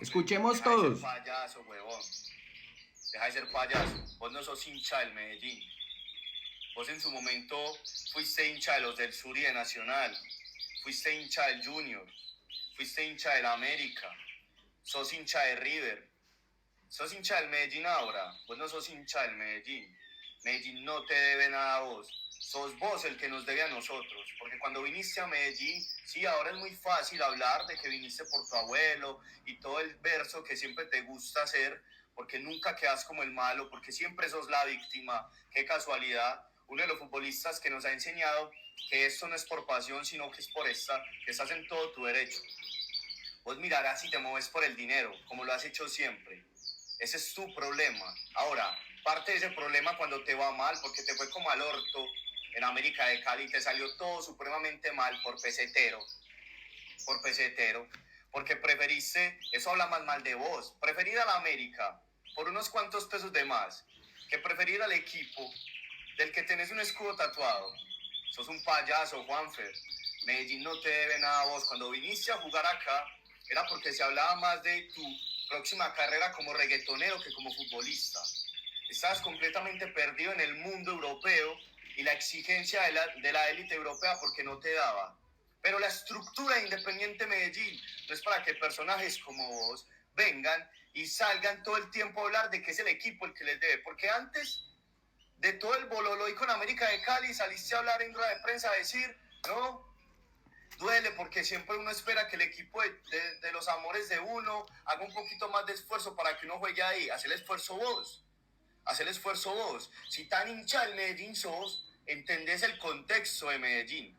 Escuchemos Deja de ser todos. payaso, huevón. Deja de ser payaso. Vos no sos hincha del Medellín. Vos en su momento fuiste hincha de los del Sur y de Nacional. Fuiste hincha del Junior. Fuiste hincha del América. Sos hincha de River. Sos hincha del Medellín ahora. Vos no sos hincha del Medellín. Medellín no te debe nada a vos. Sos vos el que nos debe a nosotros. Porque cuando viniste a Medellín, sí, ahora es muy fácil hablar de que viniste por tu abuelo y todo el verso que siempre te gusta hacer, porque nunca quedas como el malo, porque siempre sos la víctima. Qué casualidad. Uno de los futbolistas que nos ha enseñado que esto no es por pasión, sino que es por esta, que estás en todo tu derecho. Vos mirarás y te mueves por el dinero, como lo has hecho siempre. Ese es tu problema. Ahora, parte de ese problema cuando te va mal, porque te fue como al orto en América de Cali, te salió todo supremamente mal por pesetero, porque preferiste, eso habla más mal de vos, preferir a la América por unos cuantos pesos de más, que preferir al equipo del que tenés un escudo tatuado. Sos un payaso, Juanfer. Medellín no te debe nada a vos. Cuando viniste a jugar acá, era porque se hablaba más de tu próxima carrera como reggaetonero que como futbolista. Estabas completamente perdido en el mundo europeo y la exigencia de la élite europea porque no te daba. Pero la estructura de Independiente Medellín no es para que personajes como vos vengan y salgan todo el tiempo a hablar de que es el equipo el que les debe. Porque antes de todo el bololoy con América de Cali saliste a hablar en rueda de prensa a decir, no, duele porque siempre uno espera que el equipo de los amores de uno haga un poquito más de esfuerzo para que uno juegue ahí. Haz el esfuerzo vos. Haz el esfuerzo vos. Si tan hincha del Medellín sos, entendés el contexto de Medellín.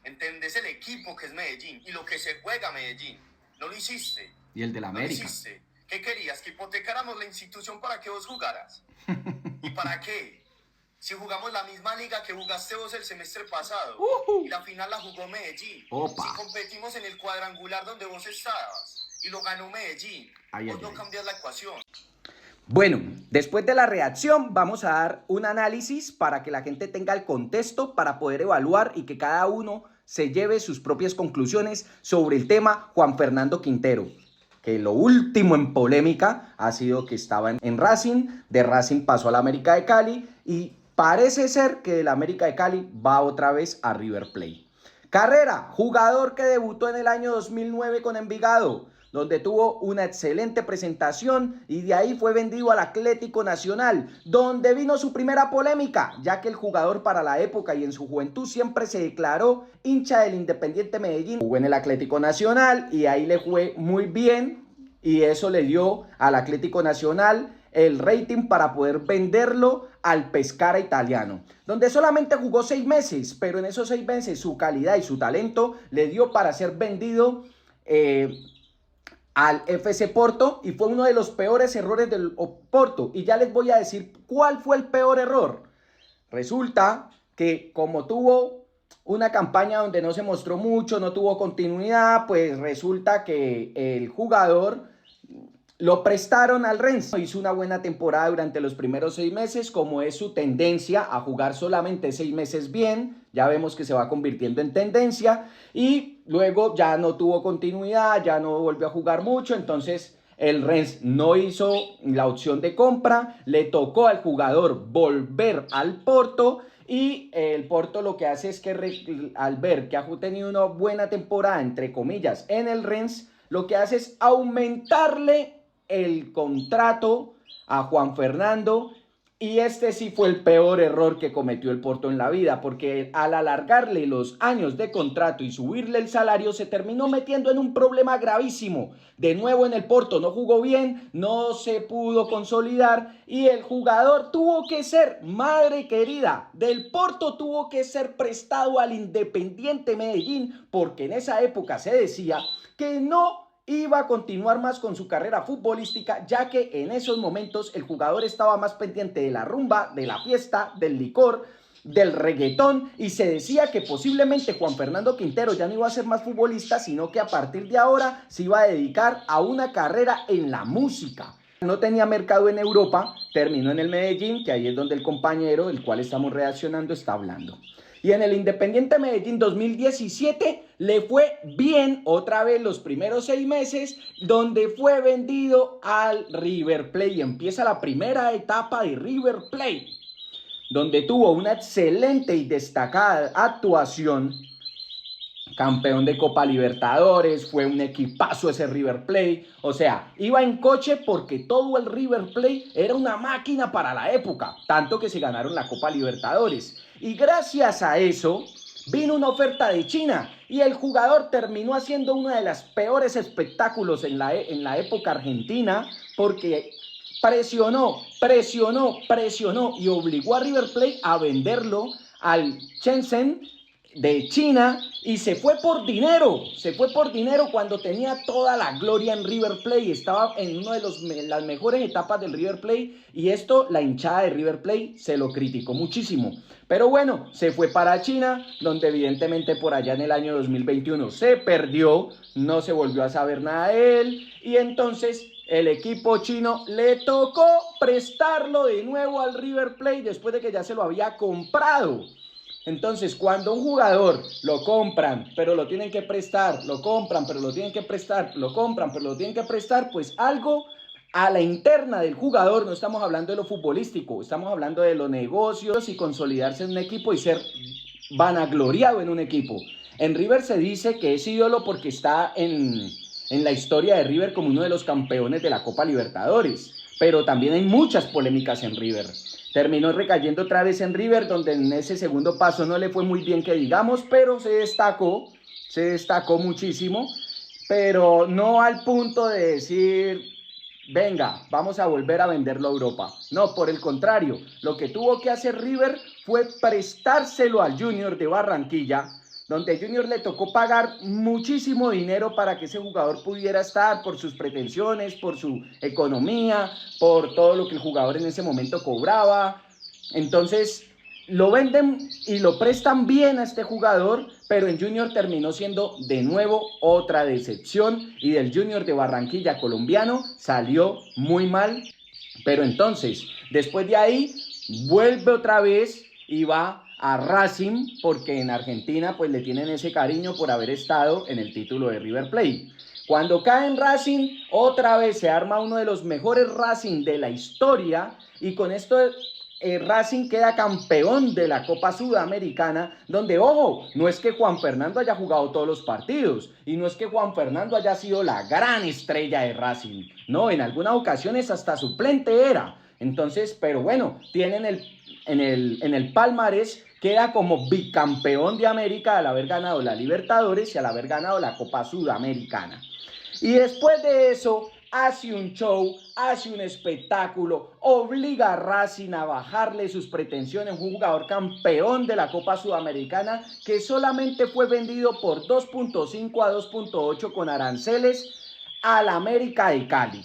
Entendés el equipo que es Medellín y lo que se juega Medellín. No lo hiciste. Y el de la No América. lo hiciste. ¿Qué querías? ¿Que hipotecáramos la institución para que vos jugaras? ¿Y para qué? Si jugamos la misma liga que jugaste vos el semestre pasado y la final la jugó Medellín. Opa. Si competimos en el cuadrangular donde vos estabas y lo ganó Medellín, vos no cambias la ecuación. Bueno, después de la reacción vamos a dar un análisis para que la gente tenga el contexto para poder evaluar y que cada uno se lleve sus propias conclusiones sobre el tema Juan Fernando Quintero, que lo último en polémica ha sido que estaba en Racing, de Racing pasó a la América de Cali y parece ser que de la América de Cali va otra vez a River Plate. Carrera, jugador que debutó en el año 2009 con Envigado, donde tuvo una excelente presentación y de ahí fue vendido al Atlético Nacional, donde vino su primera polémica, ya que el jugador para la época y en su juventud siempre se declaró hincha del Independiente Medellín. Jugó en el Atlético Nacional y ahí le fue muy bien y eso le dio al Atlético Nacional el rating para poder venderlo al Pescara italiano, donde solamente jugó 6 meses, pero en esos 6 meses su calidad y su talento le dio para ser vendido al FC Porto y fue uno de los peores errores del Porto. Y ya les voy a decir cuál fue el peor error. Resulta que como tuvo una campaña donde no se mostró mucho, no tuvo continuidad, pues resulta que el jugador lo prestaron al Rennes. Hizo una buena temporada durante los primeros 6 meses, como es su tendencia a jugar solamente 6 meses bien. Ya vemos que se va convirtiendo en tendencia y luego ya no tuvo continuidad, ya no volvió a jugar mucho, entonces el Rennes no hizo la opción de compra, le tocó al jugador volver al Porto y el Porto lo que hace es que al ver que ha tenido una buena temporada, entre comillas, en el Rennes, lo que hace es aumentarle el contrato a Juan Fernando y este sí fue el peor error que cometió el Porto en la vida, porque al alargarle los años de contrato y subirle el salario se terminó metiendo en un problema gravísimo. De nuevo en el Porto no jugó bien, no se pudo consolidar y el jugador tuvo que ser, madre querida, del Porto tuvo que ser prestado al Independiente Medellín, porque en esa época se decía que no iba a continuar más con su carrera futbolística, ya que en esos momentos el jugador estaba más pendiente de la rumba, de la fiesta, del licor, del reggaetón, y se decía que posiblemente Juan Fernando Quintero ya no iba a ser más futbolista, sino que a partir de ahora se iba a dedicar a una carrera en la música. No tenía mercado en Europa, terminó en el Medellín, que ahí es donde el compañero, el cual estamos reaccionando, está hablando. Y en el Independiente Medellín 2017 le fue bien otra vez los primeros 6 meses, donde fue vendido al River Plate. Y empieza la primera etapa de River Plate, donde tuvo una excelente y destacada actuación. Campeón de Copa Libertadores, fue un equipazo ese River Plate, o sea, iba en coche porque todo el River Plate era una máquina para la época, tanto que se ganaron la Copa Libertadores. Y gracias a eso vino una oferta de China y el jugador terminó haciendo uno de los peores espectáculos en la época argentina, porque presionó y obligó a River Plate a venderlo al Shenzhen de China y se fue por dinero cuando tenía toda la gloria en River Plate, estaba en una de las mejores etapas del River Plate, y esto la hinchada de River Plate se lo criticó muchísimo. Pero bueno, se fue para China, donde evidentemente por allá en el año 2021 se perdió, no se volvió a saber nada de él, y entonces el equipo chino le tocó prestarlo de nuevo al River Plate después de que ya se lo había comprado. Entonces, cuando un jugador lo compran, pero lo tienen que prestar, lo compran, pero lo tienen que prestar, lo compran, pero lo tienen que prestar, pues algo a la interna del jugador, no estamos hablando de lo futbolístico, estamos hablando de los negocios y consolidarse en un equipo y ser vanagloriado en un equipo. En River se dice que es ídolo porque está en la historia de River como uno de los campeones de la Copa Libertadores, pero también hay muchas polémicas en River. Terminó recayendo otra vez en River, donde en ese segundo paso no le fue muy bien que digamos, pero se destacó muchísimo, pero no al punto de decir, venga, vamos a volver a venderlo a Europa. No, por el contrario, lo que tuvo que hacer River fue prestárselo al Junior de Barranquilla, donde Junior le tocó pagar muchísimo dinero para que ese jugador pudiera estar, por sus pretensiones, por su economía, por todo lo que el jugador en ese momento cobraba. Entonces lo venden y lo prestan bien a este jugador, pero en Junior terminó siendo de nuevo otra decepción, y del Junior de Barranquilla colombiano salió muy mal. Pero entonces, después de ahí, vuelve otra vez y va a Racing, porque en Argentina pues le tienen ese cariño por haber estado en el título de River Plate. Cuando cae en Racing, otra vez se arma uno de los mejores Racing de la historia, y con esto Racing queda campeón de la Copa Sudamericana, donde, ojo, no es que Juan Fernando haya jugado todos los partidos, y no es que Juan Fernando haya sido la gran estrella de Racing, no, en algunas ocasiones hasta suplente era. Entonces, pero bueno, tienen en el palmarés, queda como bicampeón de América al haber ganado la Libertadores y al haber ganado la Copa Sudamericana. Y después de eso hace un show, hace un espectáculo, obliga a Racing a bajarle sus pretensiones, un jugador campeón de la Copa Sudamericana que solamente fue vendido por 2.5 a 2.8 con aranceles al América de Cali,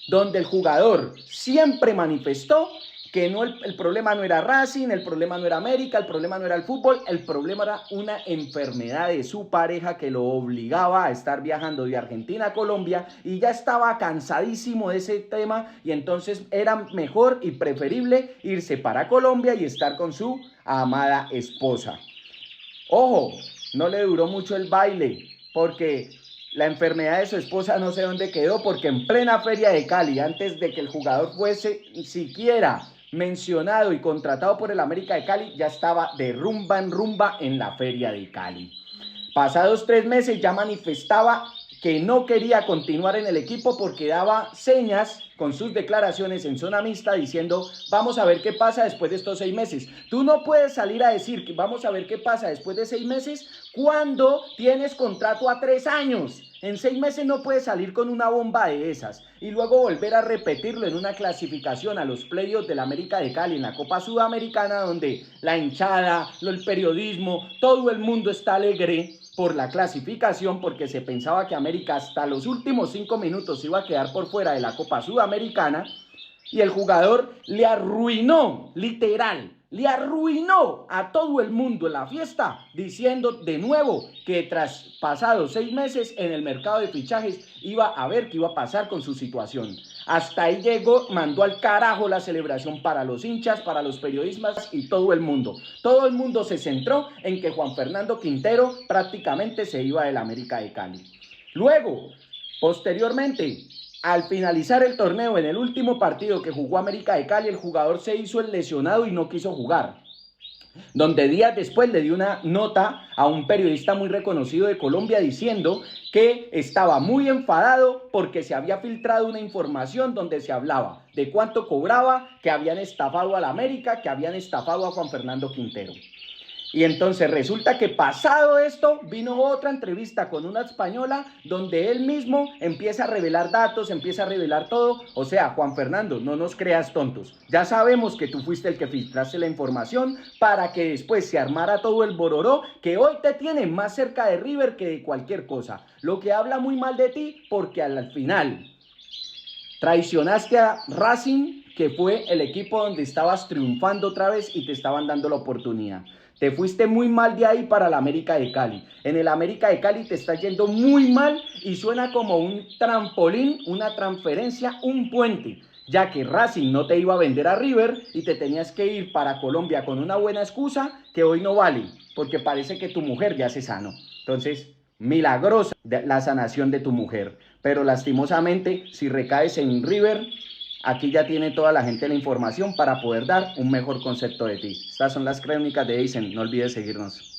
donde el jugador siempre manifestó que no, el problema no era Racing, el problema no era América, el problema no era el fútbol, el problema era una enfermedad de su pareja que lo obligaba a estar viajando de Argentina a Colombia, y ya estaba cansadísimo de ese tema, y entonces era mejor y preferible irse para Colombia y estar con su amada esposa. Ojo, no le duró mucho el baile, porque la enfermedad de su esposa no sé dónde quedó, porque en plena feria de Cali, antes de que el jugador fuese siquiera mencionado y contratado por el América de Cali, ya estaba de rumba en rumba en la feria de Cali. Pasados 3 meses ya manifestaba que no quería continuar en el equipo, porque daba señas con sus declaraciones en zona mixta diciendo, vamos a ver qué pasa después de estos 6 meses. Tú no puedes salir a decir que vamos a ver qué pasa después de 6 meses cuando tienes contrato a 3 años. En 6 meses no puedes salir con una bomba de esas y luego volver a repetirlo en una clasificación a los playoffs del América de Cali en la Copa Sudamericana, donde la hinchada, el periodismo, todo el mundo está alegre por la clasificación, porque se pensaba que América hasta los últimos 5 minutos iba a quedar por fuera de la Copa Sudamericana, y el jugador le arruinó, literal, le arruinó a todo el mundo la fiesta, diciendo de nuevo que tras pasados 6 meses en el mercado de fichajes iba a ver qué iba a pasar con su situación. Hasta ahí llegó, mandó al carajo la celebración para los hinchas, para los periodistas y todo el mundo. Todo el mundo se centró en que Juan Fernando Quintero prácticamente se iba del América de Cali. Luego, posteriormente, al finalizar el torneo, en el último partido que jugó América de Cali, el jugador se hizo el lesionado y no quiso jugar. Donde días después le dio una nota a un periodista muy reconocido de Colombia diciendo que estaba muy enfadado porque se había filtrado una información donde se hablaba de cuánto cobraba, que habían estafado a la América, que habían estafado a Juan Fernando Quintero. Y entonces resulta que pasado esto, vino otra entrevista con una española donde él mismo empieza a revelar datos, empieza a revelar todo. O sea, Juan Fernando, no nos creas tontos. Ya sabemos que tú fuiste el que filtraste la información para que después se armara todo el bororó que hoy te tiene más cerca de River que de cualquier cosa. Lo que habla muy mal de ti porque al final traicionaste a Racing, que fue el equipo donde estabas triunfando otra vez y te estaban dando la oportunidad. Te fuiste muy mal de ahí para el América de Cali. En el América de Cali te está yendo muy mal y suena como un trampolín, una transferencia, un puente, ya que Racing no te iba a vender a River y te tenías que ir para Colombia con una buena excusa que hoy no vale, porque parece que tu mujer ya se sanó. Entonces, milagrosa la sanación de tu mujer, pero lastimosamente, si recaes en River, aquí ya tiene toda la gente la información para poder dar un mejor concepto de ti. Estas son las crónicas de Eisen, no olvides seguirnos.